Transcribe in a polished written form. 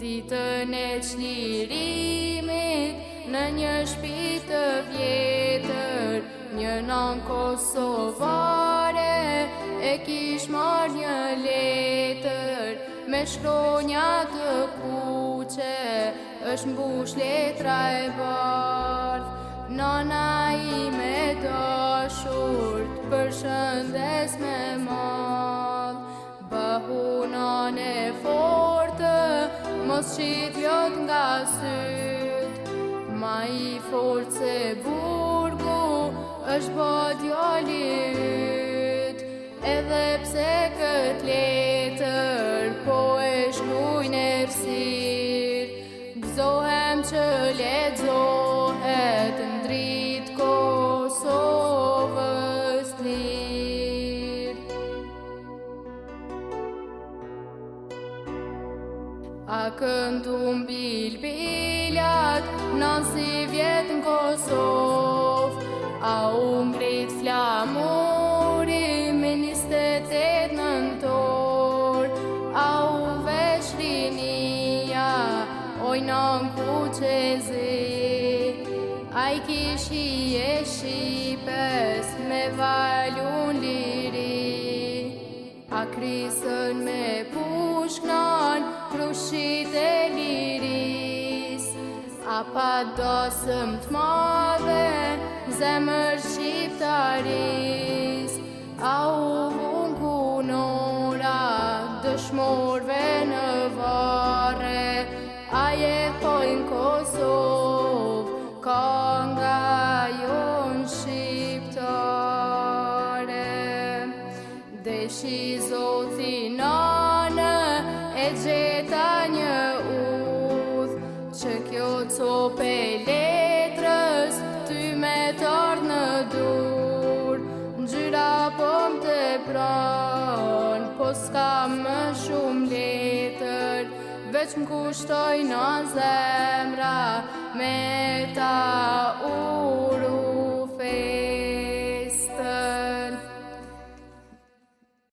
Ditën e çlirimit në një shtëpi të vjetër, një nën kosovare e kish marrë një letër me shkronja të kuqe, është mbush letra e bardhë. Nana ime dashur t'përshëndes me madh, bëhu nane fortë, mos qit jot nga syt. Ma I fort se burgu është bo djali yt, edhe pse kët letër po e shkruj në errësirë, gëzohem që lexohet në dritë Kosovës lirë. A këndu mbilbilat, nan si vjetë në Kosovë, a u ngrit flamuri me 28 nëntor, a u vesh rinia, oj nën kuqezi, a I kishi e shqipes me valun liri, a krisën me pushknan krushit e liris, a pa dosëm t'madhe zemër shqiptaris, a u vun kunora dëshmorve në varre, a jetojnë Kosovë, ka nga jon shqiptare. Deshi Zoti nanë e gjeta një udhë, që kjo cope letrës ty me t'ardhë në dur. Ngjyra po m'te pran, po s'ka më shumë letër, veç m'kushtoj në zemra me